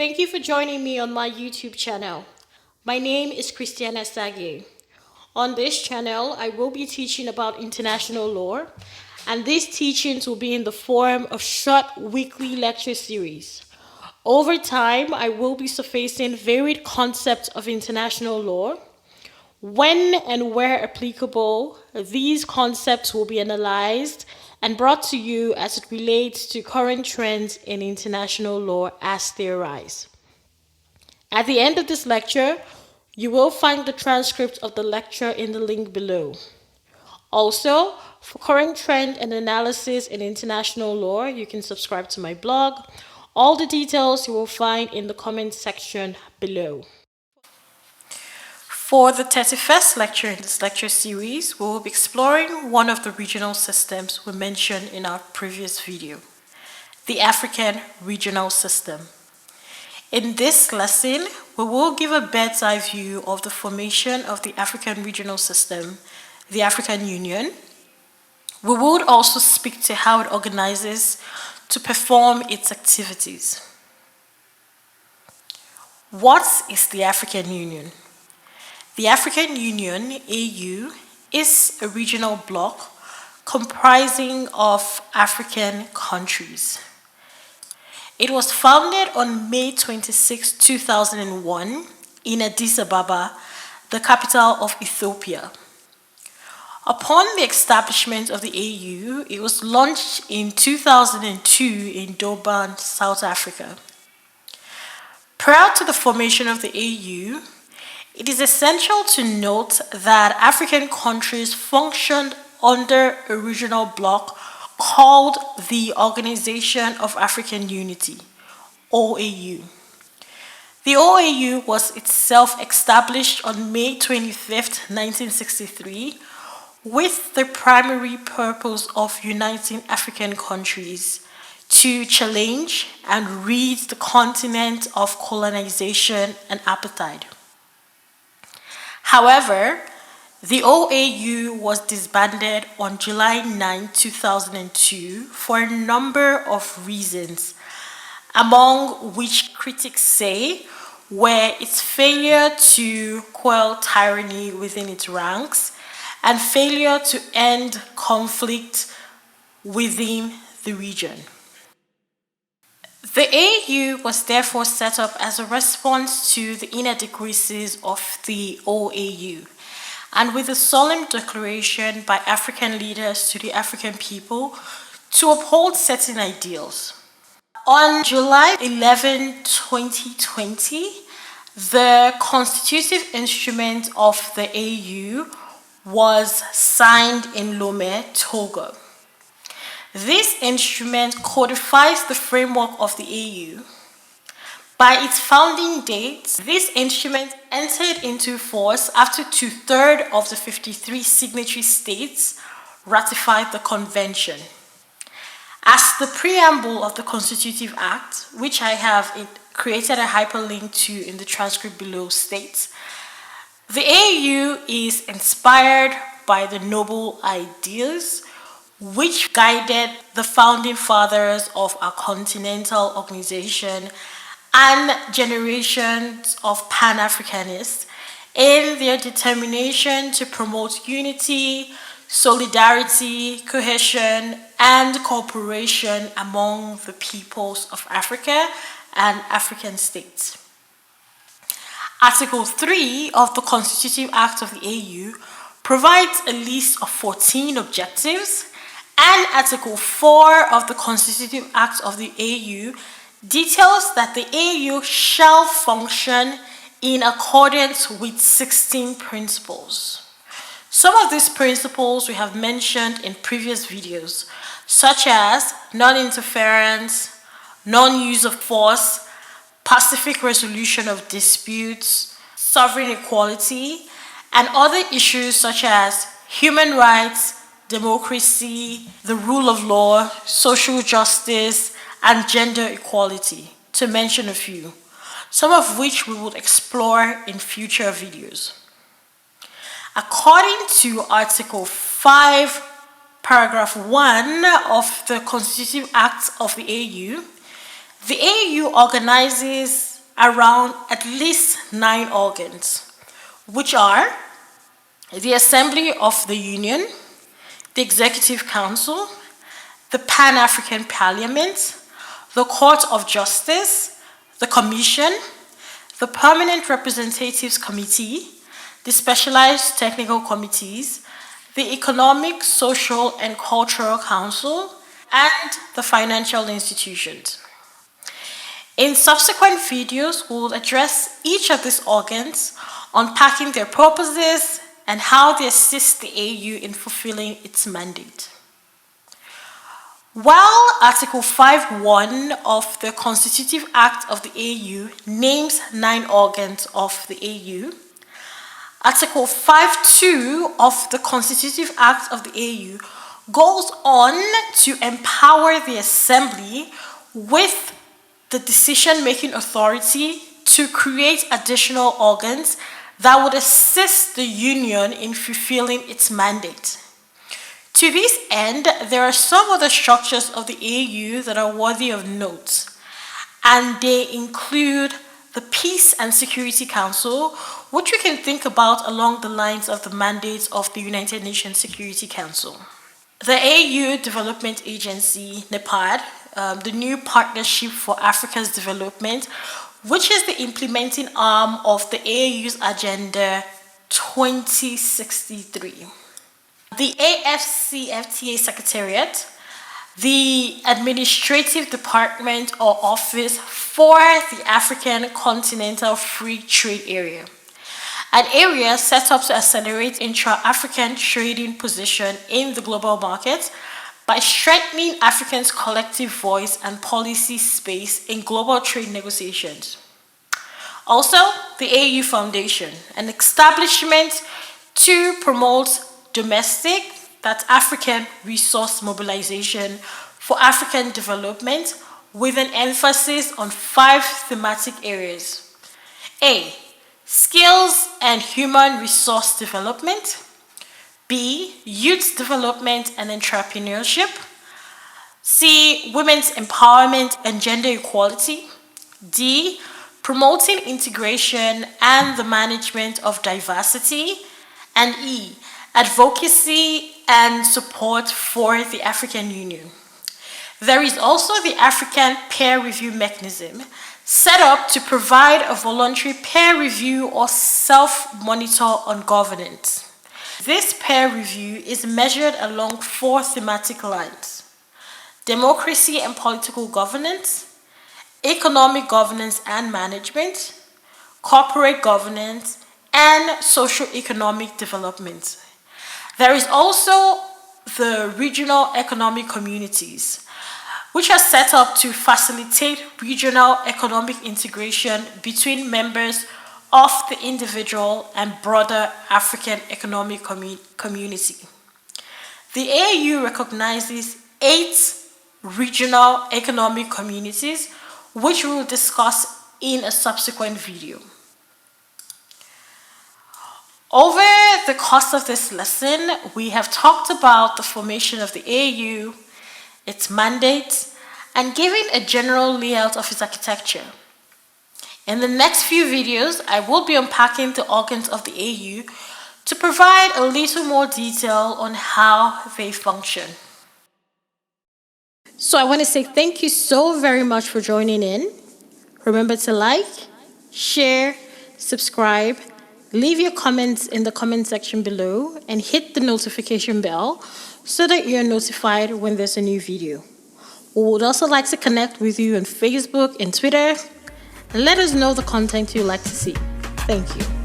Thank you for joining me on my YouTube channel. My name is Christiana Sage. On this channel, I will be teaching about international law, and these teachings will be in the form of short weekly lecture series. Over time, I will be surfacing varied concepts of international law. When and where applicable, these concepts will be analyzed and brought to you as it relates to current trends in international law as they arise. At the end of this lecture, you will find the transcript of the lecture in the link below. Also, for current trend and analysis in international law, you can subscribe to my blog. All the details you will find in the comment section below. For the 31st lecture in this lecture series, we will be exploring one of the regional systems we mentioned in our previous video, the African regional system. In this lesson, we will give a bird's eye view of the formation of the African regional system, the African Union. We would also speak to how it organizes to perform its activities. What is the African Union? The African Union, AU, is a regional bloc comprising of African countries. It was founded on May 26, 2001 in Addis Ababa, the capital of Ethiopia. Upon the establishment of the AU, it was launched in 2002 in Durban, South Africa. Prior to the formation of the AU, it is essential to note that African countries functioned under a regional bloc called the Organization of African Unity, OAU. The OAU was itself established on May 25, 1963, with the primary purpose of uniting African countries to challenge and rid the continent of colonization and apartheid. However, the OAU was disbanded on July 9, 2002 for a number of reasons, among which critics say were its failure to quell tyranny within its ranks and failure to end conflict within the region. The AU was therefore set up as a response to the inadequacies of the OAU, and with a solemn declaration by African leaders to the African people to uphold certain ideals. On July 11, 2020, the constitutive instrument of the AU was signed in Lomé, Togo. This instrument codifies the framework of the AU. By its founding date, this instrument entered into force after 2/3 of the 53 signatory states ratified the convention. As the preamble of the Constitutive Act, which I have created a hyperlink to in the transcript below, states, the AU is inspired by the noble ideas which guided the founding fathers of our continental organization and generations of Pan-Africanists in their determination to promote unity, solidarity, cohesion, and cooperation among the peoples of Africa and African states. Article 3 of the Constitutive Act of the AU provides a list of 14 objectives, and Article 4 of the Constitutive Act of the AU details that the AU shall function in accordance with 16 principles. Some of these principles we have mentioned in previous videos, such as non-interference, non-use of force, pacific resolution of disputes, sovereign equality, and other issues such as human rights, democracy, the rule of law, social justice, and gender equality, to mention a few, some of which we will explore in future videos. According to Article 5, Paragraph 1 of the Constitutive Act of the AU organizes around at least 9 organs, which are the Assembly of the Union, the Executive Council, the Pan-African Parliament, the Court of Justice, the Commission, the Permanent Representatives Committee, the Specialized Technical Committees, the Economic, Social, and Cultural Council, and the financial institutions. In subsequent videos, we will address each of these organs, unpacking their purposes and how they assist the AU in fulfilling its mandate. While Article 5.1 of the Constitutive Act of the AU names 9 organs of the AU, Article 5.2 of the Constitutive Act of the AU goes on to empower the Assembly with the decision-making authority to create additional organs that would assist the Union in fulfilling its mandate. To this end, there are some other structures of the AU that are worthy of note, and they include the Peace and Security Council, which we can think about along the lines of the mandates of the United Nations Security Council. The AU Development Agency, NEPAD, the New Partnership for Africa's Development, which is the implementing arm of the AU's Agenda 2063. The AFCFTA Secretariat, the Administrative Department or Office for the African Continental Free Trade Area, an area set up to accelerate intra-African trading position in the global market by strengthening Africans' collective voice and policy space in global trade negotiations. Also, the AU Foundation, an establishment to promote domestic, that's African resource mobilization for African development with an emphasis on 5 thematic areas. A, skills and human resource development. B, youth development and entrepreneurship. C, women's empowerment and gender equality. D, promoting integration and the management of diversity. And E, advocacy and support for the African Union. There is also the African Peer Review Mechanism, set up to provide a voluntary peer review or self-monitor on governance. This peer review is measured along 4 thematic lines: democracy and political governance, economic governance and management, corporate governance, and socio-economic development. There is also the regional economic communities, which are set up to facilitate regional economic integration between members of the individual and broader African economic community. The AU recognizes 8 regional economic communities, which we will discuss in a subsequent video. Over the course of this lesson, we have talked about the formation of the AU, its mandate, and given a general layout of its architecture. In the next few videos, I will be unpacking the organs of the AU to provide a little more detail on how they function. So I want to say thank you so very much for joining in. Remember to like, share, subscribe, leave your comments in the comment section below, and hit the notification bell so that you're notified when there's a new video. We would also like to connect with you on Facebook and Twitter, and let us know the content you'd like to see. Thank you.